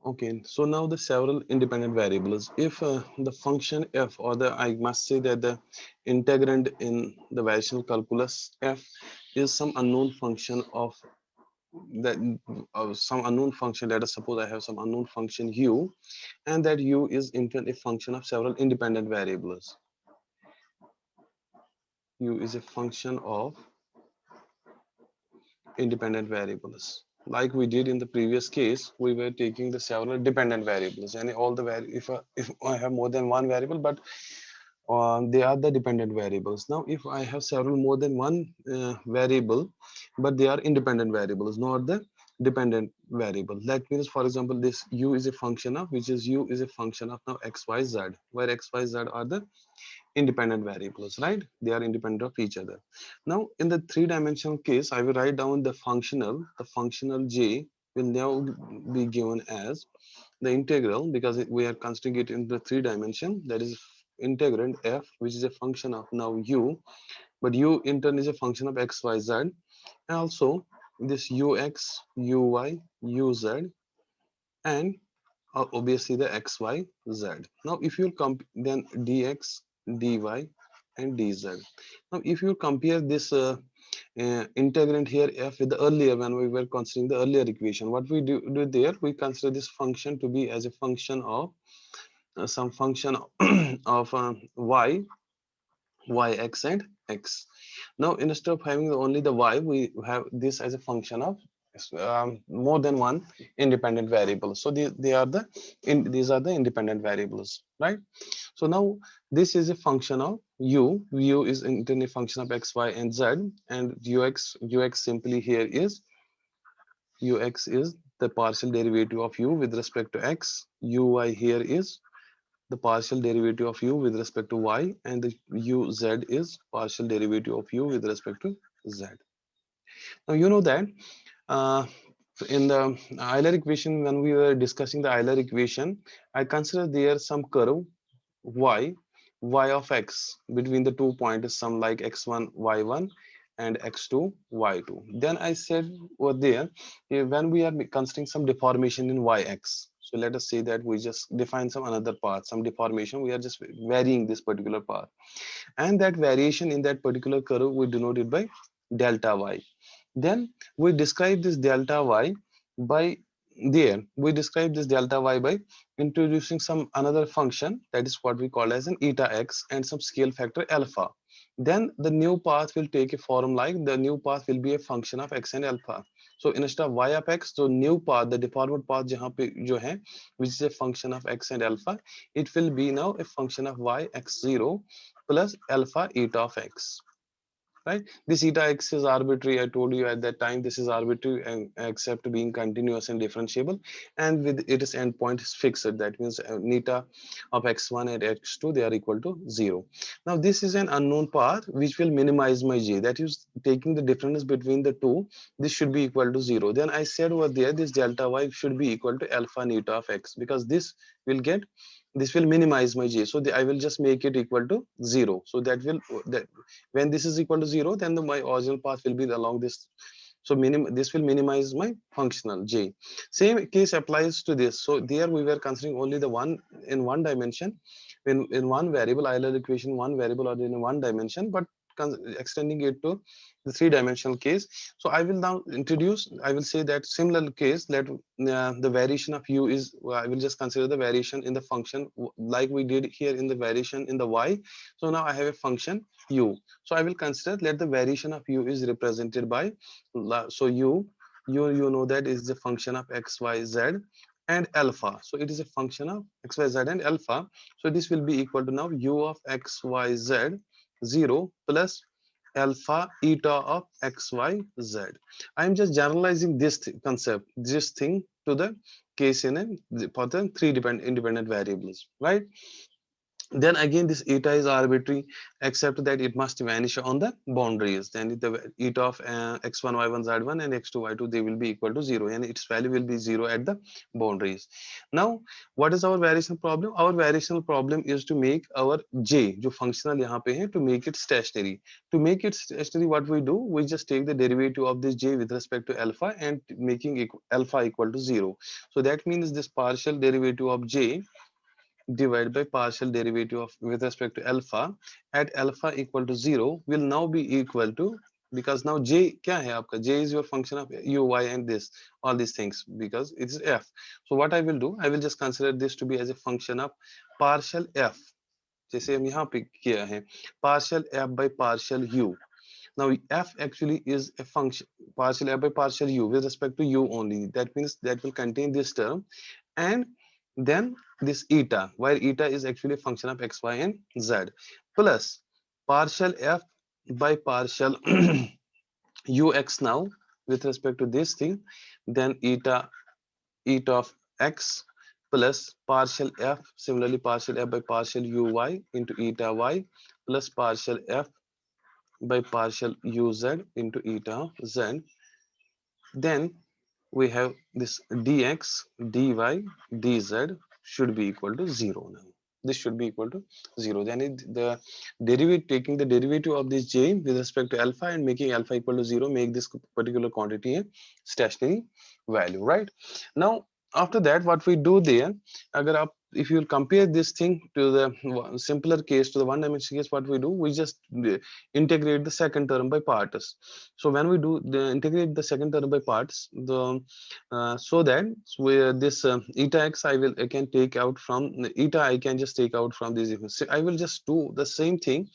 Okay, so now the several independent variables. If the function f, or the I must say that the integrand in the variational calculus f is some unknown function of that some unknown function. Let us suppose I have some unknown function u, and that u is in turn a function of several independent variables. U is a function of independent variables. Like we did in the previous case, we were taking the several dependent variables, and all the if I have more than one variable, but they are the dependent variables. Now, if I have several more than one variable, but they are independent variables, not the dependent variable. That means, for example, this u is a function of, which is u is a function of now x, y, z, where x, y, z are the independent variables, right? They are independent of each other. Now, in the three-dimensional case, I will write down the functional j will now be given as the integral, because we are considering it in the three dimension, that is integrand f, which is a function of now u, but u in turn is a function of x, y, z, and also this ux, uy, uz, and obviously the x, y, z. Now, if you then dx, dy, and dz. Now, if you compare this integrand here f with the earlier, when we were considering the earlier equation, what we do there, we consider this function to be as a function of some function of y, x, and x. Now, instead of having only the y, we have this as a function of more than one independent variable. So they are these are the independent variables, right? So now this is a function of u is in a function of x, y, and z, and ux simply here is ux is the partial derivative of u with respect to x, uy here is the partial derivative of u with respect to y, and the uz is partial derivative of u with respect to z. Now you know that uh, in the Euler equation, when we were discussing the Euler equation, I consider there some curve y, y of x between the 2 points, some like x1, y1, and x2, y2. Then I said over there, when we are considering some deformation in yx, so let us say that we just define some another path, some deformation, we are just varying this particular path, and that variation in that particular curve we denote it by delta y. Then we describe this delta y by we describe this delta y by introducing some another function, that is what we call as an eta x, and some scale factor alpha. Then the new path will take a form like the new path will be a function of x and alpha. So instead of y of x, so new path, the deformed path jahan pe jo hai, which is a function of x and alpha, it will be now a function of y x0 plus alpha eta of x, right? This eta x is arbitrary. I told you at that time this is arbitrary and except being continuous and differentiable, and with its endpoint is fixed. That means neta of x1 and x2, they are equal to 0. Now this is an unknown path which will minimize my j, that is taking the difference between the two, this should be equal to 0. Then I said over there this delta y should be equal to alpha neta of x, because this will minimize my j, so I will just make it equal to 0. So that when this is equal to 0, then my original path will be along this. So this will minimize my functional j. Same case applies to this. So there we were considering only the one in one dimension, in one variable, Euler equation, one variable or in one dimension, but extending it to the three-dimensional case. So I will now introduce, I will say that similar case that the variation of u is, I will just consider the variation in the function like we did here in the variation in the y. So now I have a function u. So I will consider that the variation of u is represented by, so you know that is the function of x, y, z and alpha. So it is a function of x, y, z and alpha. So this will be equal to now u of x, y, z 0 plus alpha eta of x, y, z. I am just generalizing this concept, this thing to the case in for the three independent variables, right? Then again this eta is arbitrary, except that it must vanish on the boundaries. Then the eta of x1 y1 z1 and x2 y2, they will be equal to 0, and its value will be 0 at the boundaries. Now what is our variational problem? Our variational problem is to make our j जो functional यहाँ पे है, to make it stationary. To make it stationary, what we do, we just take the derivative of this j with respect to alpha and making alpha equal to 0. So that means this partial derivative of j divided by partial derivative of with respect to alpha at alpha equal to 0 will now be equal to, because now j kya hai aapka, j is your function of u, y and this, all these things, because it's f. So what I will do, I will just consider this to be as a function of partial f, जैसे हम यहाँ पे किया है partial f by partial u. Now f actually is a function partial f by partial u with respect to u only. That means that will contain this term, and then this eta, where eta is actually a function of x, y, and z, plus partial f by partial ux now with respect to this thing, then eta of x plus partial f, similarly partial f by partial uy into eta y plus partial f by partial uz into eta of z. Then we have this dx, dy, dz should be equal to 0 now. This should be equal to 0. Then the derivative, taking the derivative of this j with respect to alpha and making alpha equal to 0, make this particular quantity a stationary value, right? Now, after that, what we do there, agar aap, if you will compare this thing to the simpler case, to the one dimensional case, what we do, we just integrate the second term by parts. So when we do the integrate the second term by parts, the so that where this eta x I can take out from eta, I can just take out from these. So I will just do the same thing.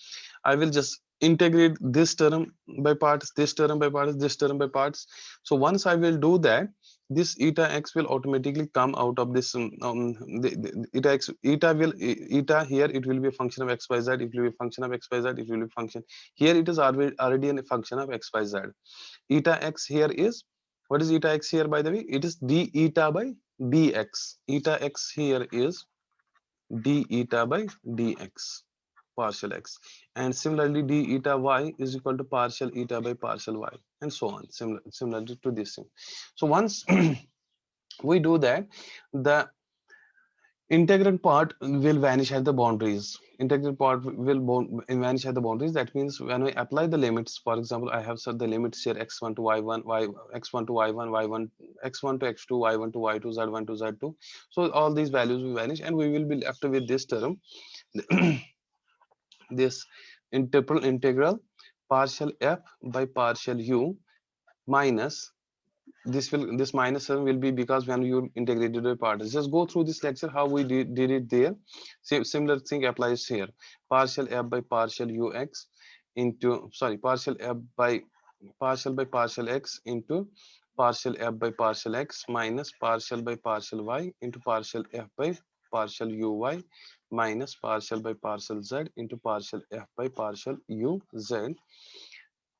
I will just integrate this term by parts, this term by parts, this term by parts. So once I will do that, this eta x will automatically come out of this the eta x, eta will eta here, it will be a function of xyz, it will be a function of xyz, it will be a function here, it is already a function of xyz. Eta x here is, what is eta x here, by the way? It is d eta by dx. Eta x here is d eta by dx, partial x, and similarly d eta y is equal to partial eta by partial y, and so on, similarly to this thing. So once we do that, the integrand part will vanish at the boundaries. Integrand part will vanish at the boundaries. That means when we apply the limits, for example, I have set the limits here x1 to y1, x1 to y1, y1, x1 to x2, y1 to y2, z1 to z2. So all these values will vanish, and we will be left with this term, this integral partial f by partial u minus this minus 7 will be because when you integrated by parts. Just go through this lecture how we did it there. Similar thing applies here. Partial f by partial ux into, sorry, partial f by partial x into partial f by partial x minus partial by partial y into partial f by partial uy minus partial by partial z into partial f by partial uz.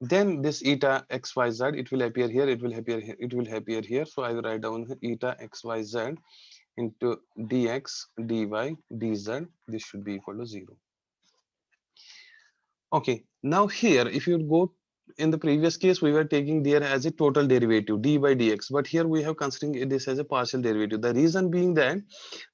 Then this eta xyz, it will appear here, it will appear here, it will appear here. So I will write down eta xyz into dx dy dz. This should be equal to 0. Okay, now here if you go, in the previous case we were taking there as a total derivative d by dx, but here we have considering this as a partial derivative. The reason being that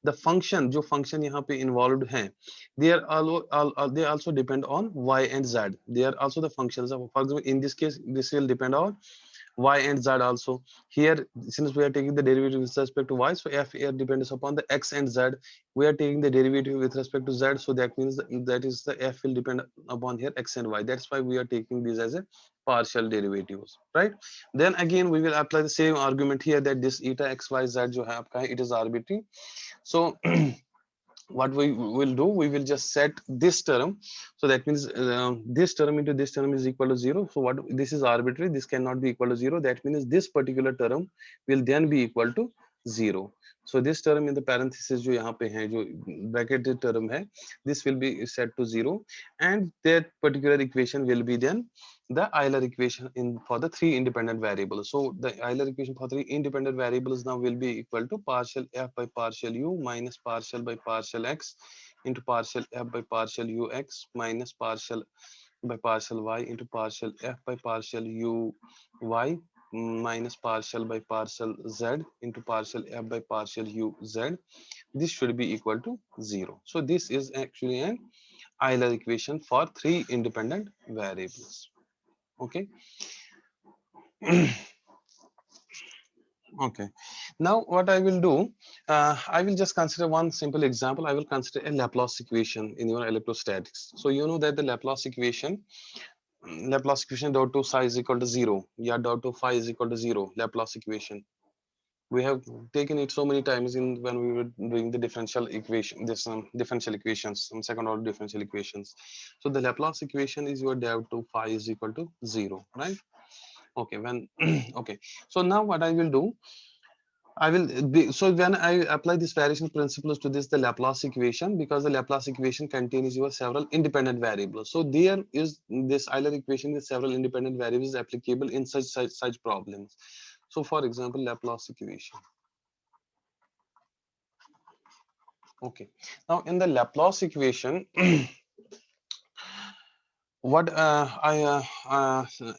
the function, जो function यहाँ पे involved हैं, they are they also depend on y and z. They are also the functions of, for example, in this case this will depend on y and z also. Here since we are taking the derivative with respect to y, so f here depends upon the x and z. We are taking the derivative with respect to z, so that means that is the f will depend upon here x and y. That's why we are taking these as a partial derivatives, right? Then again we will apply the same argument here, that this eta x y z जो है आपका, it is arbitrary. So what we will do, we will just set this term. So that means this term into this term is equal to 0. So what, this is arbitrary, this cannot be equal to 0. That means this particular term will then be equal to 0. So this term in the parenthesis जो यहाँ पे है, जो bracketed term है, this will be set to 0, and that particular equation will be then the Euler equation in for the 3 independent variables. So the Euler equation for 3 independent variables now will be equal to partial f by partial u minus partial by partial x into partial f by partial ux minus partial by partial y into partial f by partial u y minus partial by partial z into partial f by partial u z. This should be equal to 0. So this is actually an Euler equation for three independent variables. Okay. Okay. Now what I will do, I will just consider one simple example. I will consider a Laplace equation in your electrostatics. So you know that the Laplace equation dot to psi is equal to 0. Yeah, dot to phi is equal to 0. Laplace equation. We have taken it so many times in when we were doing the differential equation, this differential equations, some second order differential equations. So the Laplace equation is your dot to phi is equal to 0, right? Okay, when okay. So now what I will do, I will be, so when I apply this variation principles to this the Laplace equation, because the Laplace equation contains your several independent variables. So there is this Euler equation with several independent variables applicable in such problems. So for example, Laplace equation. Okay. Now in the Laplace equation, what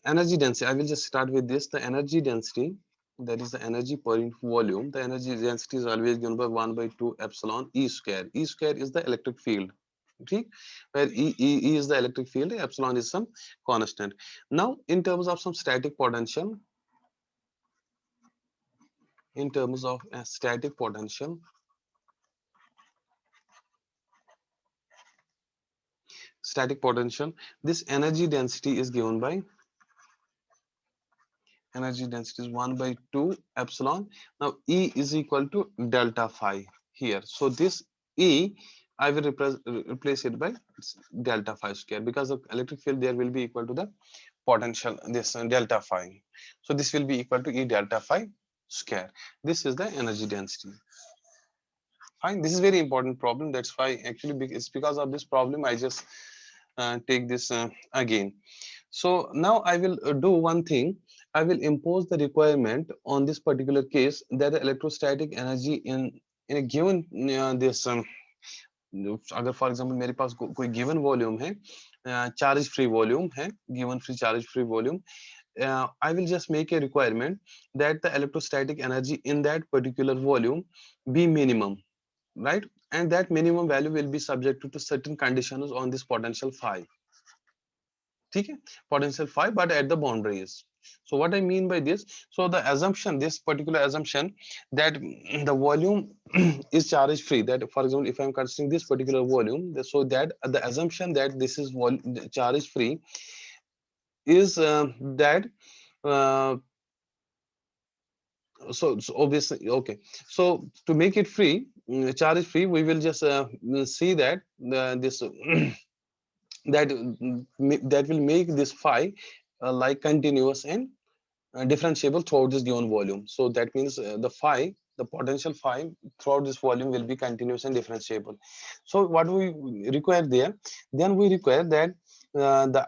energy density, I will just start with this. The energy density, that is the energy per unit volume. The energy density is always given by 1 by 2 epsilon E square. E square is the electric field. Okay, where E is the electric field, epsilon is some constant. Now in terms of some static potential, in terms of a static potential, this energy density is given by, energy density is 1 by 2 epsilon. Now E is equal to delta phi here. So this E, I will replace it by delta phi square, because the electric field there will be equal to the potential, this delta phi. So this will be equal to E delta phi square. This is the energy density. Fine. This is very important problem. That's why actually it's because of this problem I just take this again. So now I will do one thing. I will impose the requirement on this particular case that the electrostatic energy in a given this अगर for example मेरे पास कोई given volume है, charge free volume है, given free charge free volume, I will just make a requirement that the electrostatic energy in that particular volume be minimum, right? And that minimum value will be subject to certain conditions on this potential phi. Okay, potential phi, but at the boundaries. So what I mean by this, so the assumption, this particular assumption that the volume is charge free, that for example if I'm considering this particular volume, so that the assumption that this is charge free is that uh, so obviously, okay, so to make it free, charge free, we will just see that this that that will make this phi like continuous and differentiable throughout this given volume. So that means the phi, the potential phi throughout this volume will be continuous and differentiable. So what we require there, then we require that the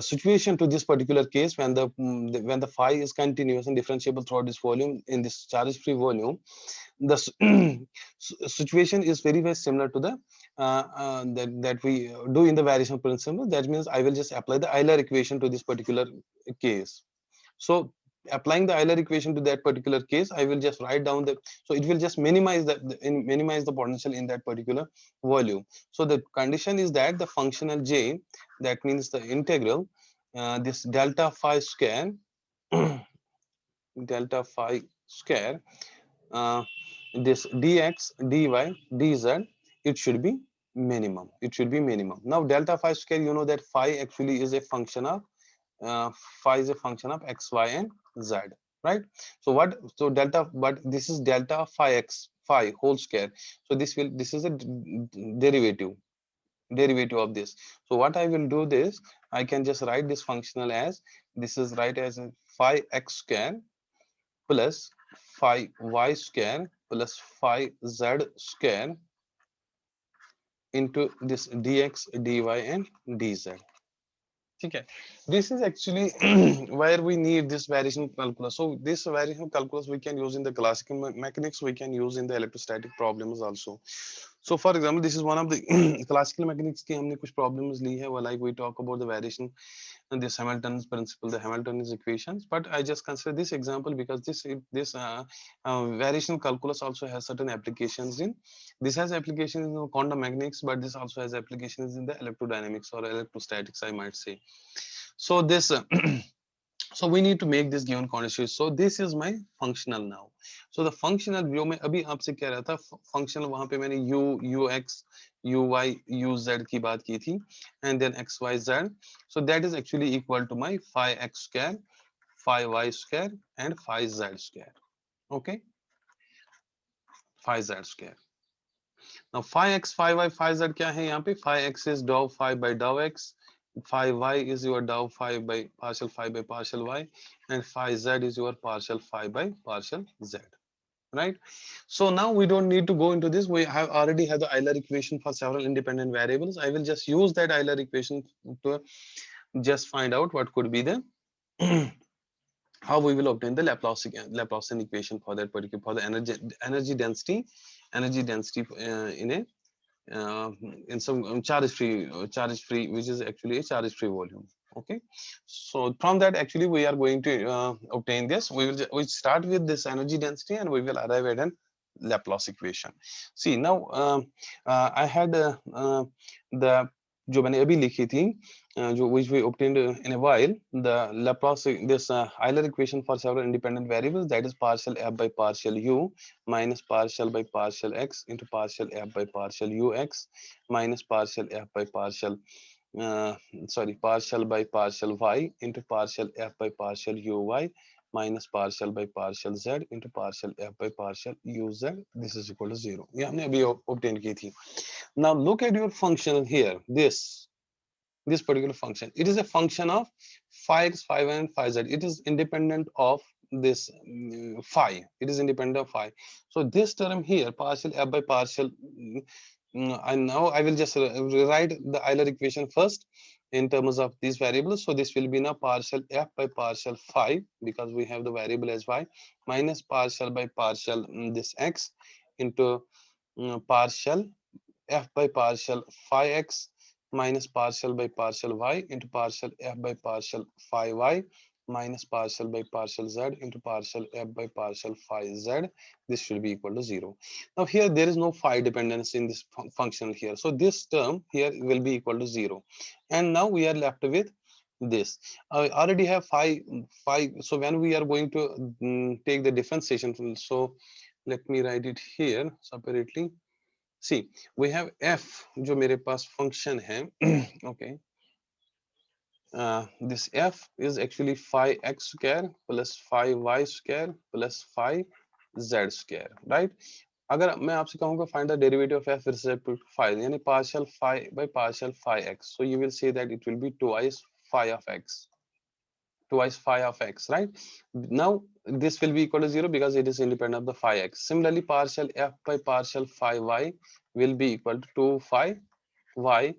situation to this particular case when when the phi is continuous and differentiable throughout this volume in this charge free volume, the situation is very similar to the that we do in the variation principle. That means I will just apply the Euler equation to this particular case. So applying the Euler equation to that particular case, I will just write down the, so it will just minimize minimize the potential in that particular volume. So the condition is that the functional j, that means the integral, this delta phi square delta phi square, this dx dy dz, it should be minimum, it should be minimum. Now delta phi square, you know that phi actually is a function of phi is a function of x, y, and z, right? So what, so delta, but this is delta phi x phi whole square. So this is a derivative of this. So what I will do this, I can just write this functional as, this is right as a phi x square plus phi y square plus phi z square into this dx dy and dz. Okay, this is actually where we need this variation calculus. So this variation calculus we can use in the classical mechanics, we can use in the electrostatic problems also. So for example, this is one of the classical mechanics की हमने कुछ problems ली है, like we talk about the variation and this Hamilton's principle, the Hamilton's equations. But I just consider this example because this variational calculus also has certain applications in. This has applications in quantum mechanics, but this also has applications in the electrodynamics or electrostatics, I might say. So this so we need to make this given quantity. So this is my functional now. So the functional जो मैं अभी आपसे कह रहा था, functional वहां पे मैंने u x u y u z की बात की थी, and then x y z. So that is actually equal to my phi x square, phi y square, and phi z square. Okay, phi z square. Now phi x, phi y, phi z क्या है यहाँ पे? Phi x is dou phi by dou x, phi y is your dou phi by partial y, and phi z is your partial phi by partial z. Right? So now we don't need to go into this. We have already have the Euler equation for several independent variables. I will just use that Euler equation to just find out what could be the how we will obtain the Laplacian equation for that particular, for the energy density in a in some charge free, which is actually a charge free volume. Okay, so from that actually we are going to obtain this. We start with this energy density and we will arrive at an Laplace equation. See now I had the जो मैंने अभी लिखी थी जो which we obtained in a while, the Laplace, this Euler equation for several independent variables, that is partial f by partial u minus partial by partial x into partial f by partial ux minus partial f by partial uh, partial by partial y into partial f by partial uy minus partial by partial z into partial f by partial uz. This is equal to 0. ये हमने अभी obtain की थी. Now look at your function here. This particular function, it is a function of phi x, phi y, and phi z. It is independent of this phi. It is independent of phi. So this term here, partial f by partial, and now I will just rewrite the Euler equation first in terms of these variables. So this will be now partial f by partial phi, because we have the variable as y, minus partial by partial this x into partial f by partial phi x minus partial by partial y into partial f by partial phi y minus partial by partial z into partial f by partial phi z. This should be equal to 0. Now here there is no phi dependence in this function here. So this term here will be equal to 0. And now we are left with this. I already have phi. So when we are going to take the differentiation, so let me write it here separately. See, we have f जो मेरे पास function है. Okay, this f is actually phi x square plus phi y square plus phi z square, right? अगर मैं आपसे कहूँगा find the derivative of f with respect to phi, यानी partial phi by partial phi x, so you will say that it will be twice phi of x, right? Now this will be equal to 0 because it is independent of the phi x. Similarly, partial f by partial phi y will be equal to 2 phi y,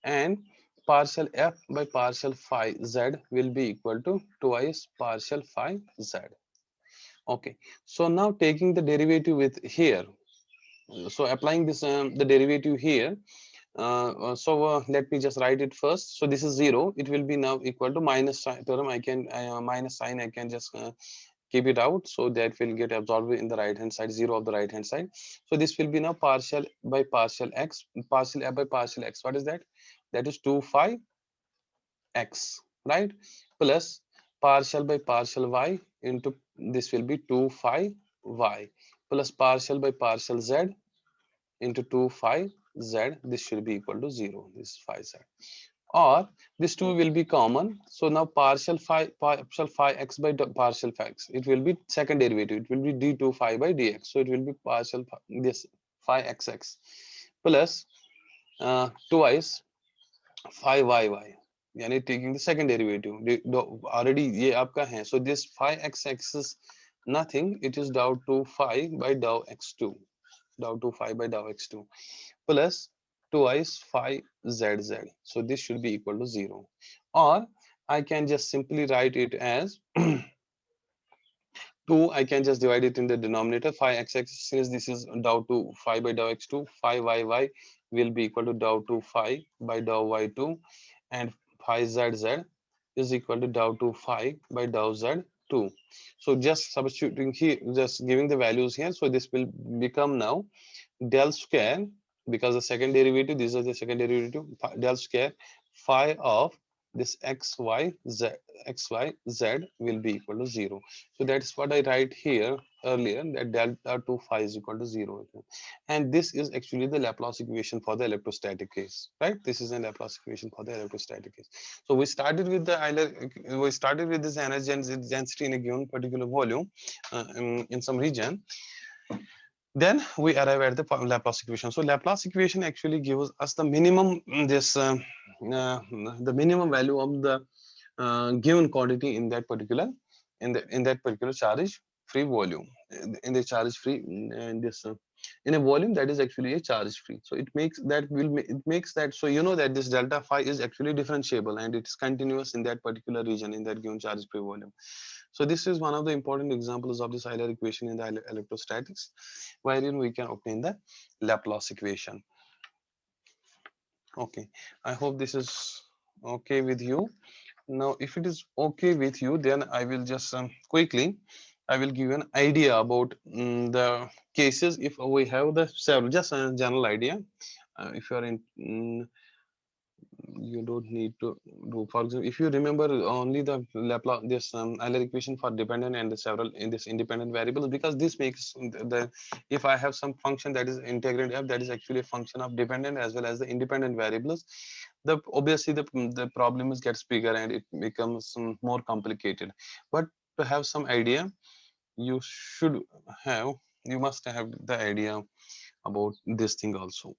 and partial f by partial phi z will be equal to twice partial phi z. Okay, so now taking the derivative with here, so applying this the derivative here, let me just write it first. So this is 0. It will be now equal to minus term. I can minus sign. I can just keep it out, so that will get absorbed in the right hand side, 0 of the right hand side. So this will be now partial by partial x, partial f by partial x. What is that? That is 2 phi x, right? Plus partial by partial y into this will be 2 phi y plus partial by partial z into 2 phi z. This should be equal to 0. This is phi z, or this 2 will be common. So now partial phi x by partial phi x, it will be second derivative, it will be d2 phi by dx. So it will be partial this phi xx plus twice phi yy, यानी taking the second derivative already ये आपका है. So this phi xx is nothing, it is dou 2 phi by dou x2, dou 2 phi by dou x2 plus twice phi zz. So this should be equal to 0. Or I can just simply write it as 2, I can just divide it in the denominator. Phi x since this is dou 2 phi by dou x2, phi y will be equal to dou 2 phi by dou y2, and phi z is equal to dou 2 phi by dou z2. So just substituting here, just giving the values here. So this will become now del square, because the second derivative, this is the second derivative, del square phi of this xy z will be equal to 0. So that's what I write here earlier, that delta 2 phi is equal to 0. And this is actually the Laplace equation for the electrostatic case, right? This is a Laplace equation for the electrostatic case. So we started with the we started with this energy and density in a given particular volume in some region. Then we arrive at the Laplace equation. So Laplace equation actually gives us the minimum the minimum value of the given quantity in that particular in that particular charge free volume, in the charge free in this in a volume that is actually a charge free. So it makes that it makes that, so you know that this delta phi is actually differentiable and it's continuous in that particular region in that given charge free volume. So this is one of the important examples of this Euler equation in the electrostatics, wherein we can obtain the Laplace equation. Okay, I hope this is okay with you. Now, if it is okay with you, then I will just quickly, I will give you an idea about the cases if we have the several, just a general idea. If you are in you don't need to do, for example, if you remember only the Laplace this Euler equation for dependent and the several in this independent variables, because this makes the if I have some function that is integrand f that is actually a function of dependent as well as the independent variables, the obviously the problem is gets bigger and it becomes more complicated. But to have some idea, you should have you must have the idea about this thing also.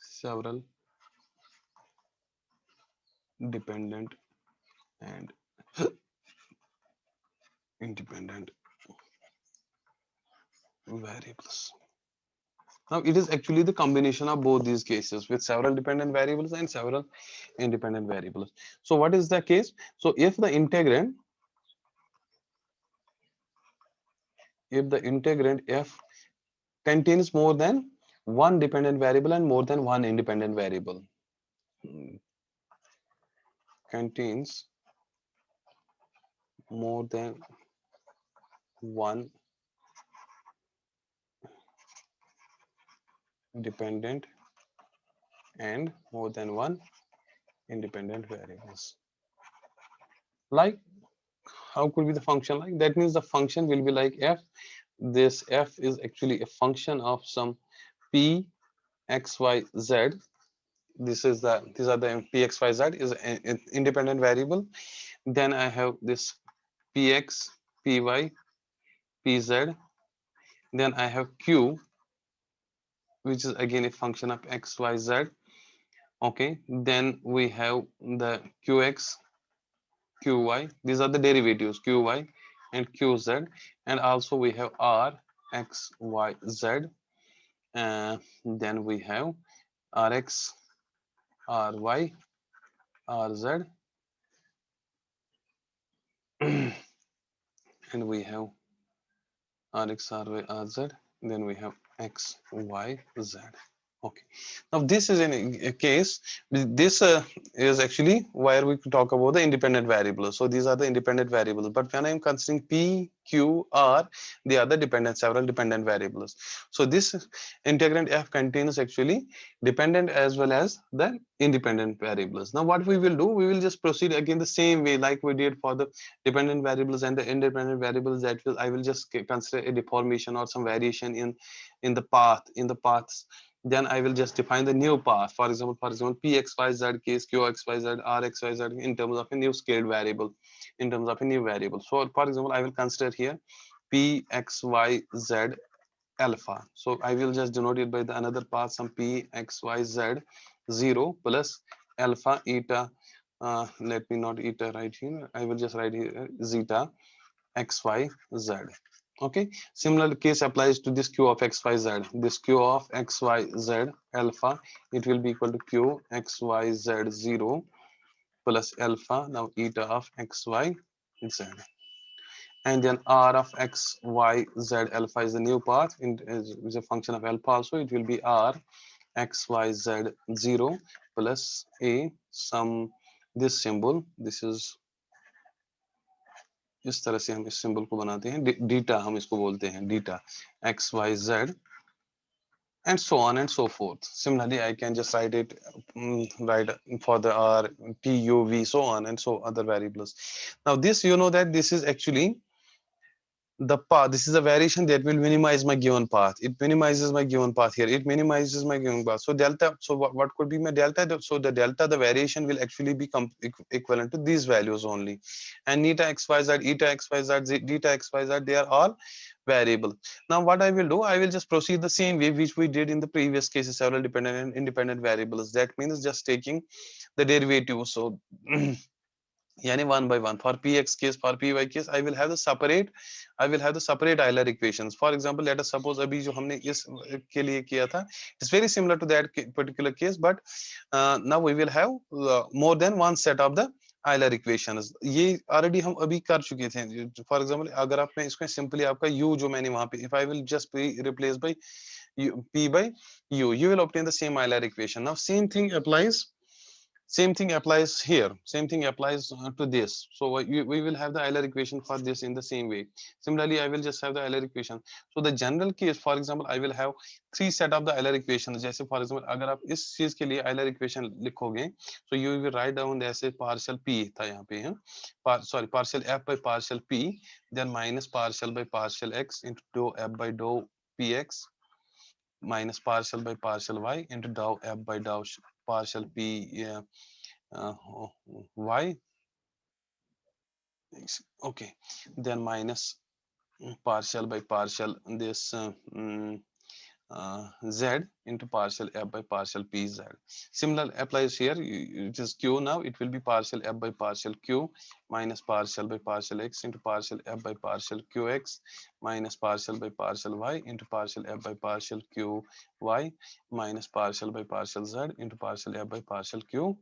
Several dependent and independent variables. Now it is actually the combination of both these cases with several dependent variables and several independent variables. So what is the case? So if the integrand f contains more than one dependent variable and more than one independent variable, contains more than one dependent and more than one independent variables. Like, how could be the function like? That means the function will be like f. This f is actually a function of some p x y z. These are the p x y z is an independent variable. Then I have this px py pz. Then I have q, which is again a function of x y z. Okay, then we have the qx qy. These are the derivatives qy and qz, and also we have r x y z. Then we have rx ry rz, and we have rx ry rz. Then we have x y z. Okay, now this is a case. This is actually where we talk about the independent variables. So these are the independent variables. But when I am considering P, Q, R, they are the dependent, several dependent variables. So this integrand f contains actually dependent as well as the independent variables. Now what we will do, we will just proceed again the same way like we did for the dependent variables and the independent variables. That will I will just consider a deformation or some variation in the paths. Then I will just define the new path. For example, p x y z case, q x y z, r x y z in terms of a new scaled variable, in terms of a new variable. So for example, I will consider here p x y z alpha. So I will just denote it by the another path, some p x y z 0 plus alpha eta. Let me not eta right here. I will just write here zeta x y z. Okay, similar case applies to this q of xyz. This q of xyz alpha, it will be equal to q xyz 0 plus alpha, now eta of x, y, z. And then r of x, y, z, alpha is the new path, is a function of alpha also. It will be r x, y, z 0 plus a some this symbol. This is इस तरह से हम इस symbol को बनाते हैं, डीटा हम इसको बोलते हैं, डीटा x, y, z and so on and so forth. Similarly, I can just write it, write for the r, t, u, v, so on and so other variables. Now this, you know that this is actually the path. This is a variation that will minimize my given path. It minimizes my given path here. It minimizes my given path. So delta, so what could be my delta? So the delta, the variation will actually become equivalent to these values only. And neta x, y, z, eta x, y, z, theta x, y, z, they are all variable. Now what I will do, I will just proceed the same way which we did in the previous cases, several dependent and independent variables. That means just taking the derivative. So yani one by one. For px case, for py case, I will have the separate Euler equations. For example, let us suppose अभी जो हमने इस के लिए किया था, it's very similar to that particular case, but now we will have more than one set of the Euler equations. ये already हम अभी कर चुके थे. For example, अगर आपने इसको simply आपका u जो मैंने वहाँ पे, if I will just be replaced by p by u, you will obtain the same Euler equation. Now same thing applies. Same thing applies here. Same thing applies to this. So we will have the Euler equation for this in the same way. Similarly, I will just have the Euler equation. So the general case, for example, I will have three set of the Euler equations. जैसे for example, अगर आप इस चीज के लिए Euler equation लिखोगे, so you will write down जैसे partial p था यहाँ पे है, sorry, partial f by partial p, then minus partial by partial x into dou f by dou px minus partial by partial y into dou f by dou partial p uh, y, okay, then minus partial by partial this z into partial f by partial pz. Similar applies here. It is q. Now it will be partial f by partial q minus partial by partial x into partial f by partial qx minus partial by partial y into partial f by partial qy minus partial by partial z into partial f by partial qz.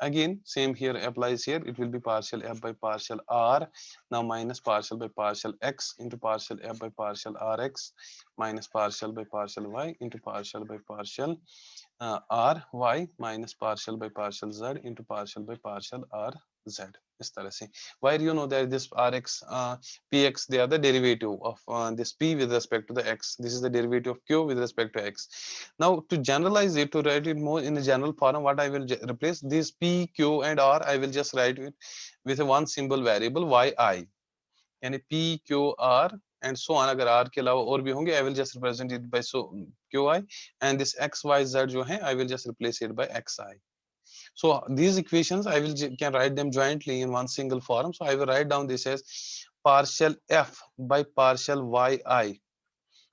Again, same here applies here. It will be partial f by partial r. Now minus partial by partial x into partial f by partial rx minus partial by partial y into partial by partial ry minus partial by partial z into partial by partial rz. इस तरह से. Why do you know that this rx, px, they are the derivative of this p with respect to the x. This is the derivative of q with respect to x. Now to generalize it, to write it more in a general form, what I will replace this p, q and r, I will just write it with a one symbol variable yi. यानी p, q, r and so on. अगर r के अलावा और भी होंगे, I will just represent it by so qi, and this x, y, z जो है, I will just replace it by xi. So these equations I will can write them jointly in one single form. So I will write down this as partial f by partial yi.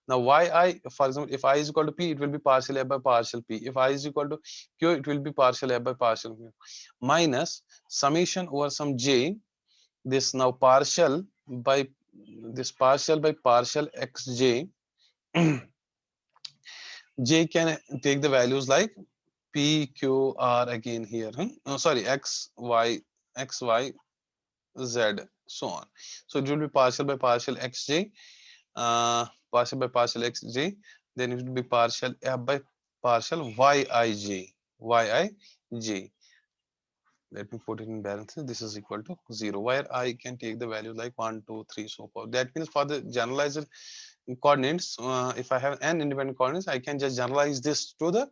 Now yi, for example, if I is equal to p, it will be partial f by partial p. If I is equal to q, it will be partial f by partial q minus summation over some j. This now partial by partial xj. J can take the values like p, q, r again here. Oh, sorry, x, y, z, so on. So it will be partial by partial xj, partial by partial xj. Then it will be partial f by partial yij, yij. Let me put it in parentheses. This is equal to 0, where I can take the value like 1, 2, 3, so forth. That means for the generalizer coordinates, if I have n independent coordinates, I can just generalize this to the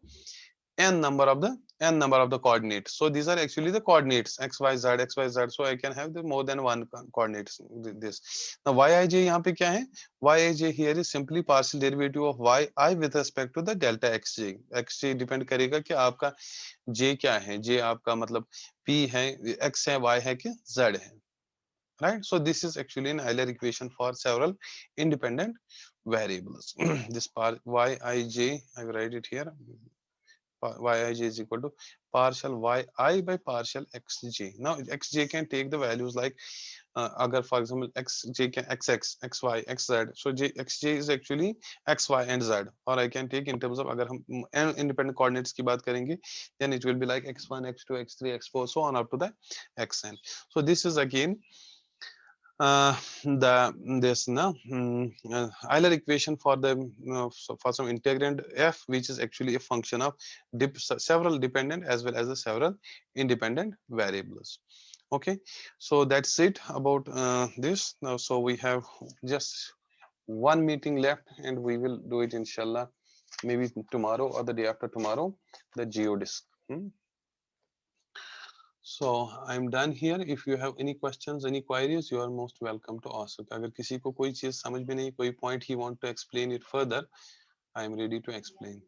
n number of the coordinates. So these are actually the coordinates x, y, z, x, y, z. So I can have the more than one coordinates. This now yij यहाँ पे क्या है? Yij here is simply partial derivative of yi with respect to the delta xj. Xj depend करेगा कि आपका j क्या है? j आपका मतलब p है, x है, y है कि z है. Right? So this is actually an Euler equation for several independent variables. This part yij, I will write it here. Yij is equal to partial yi by partial xj. Now xj can take the values like agar for example xj can xx xy xz, so xj is actually xy and z, or I can take in terms of agar hum independent coordinates ki baat karenge, then it will be like x1 x2 x3 x4 so on up to the xn. So this is again the this no Euler equation for the so for some integrand f, which is actually a function of several dependent as well as the several independent variables. Okay, so that's it about this now. So we have just one meeting left and we will do it inshallah maybe tomorrow or the day after tomorrow, the geodesic. So I'm done here. If you have any questions, any queries, you are most welcome to ask. अगर किसी को कोई चीज समझ में नहीं, कोई point he want to explain it further, I am ready to explain.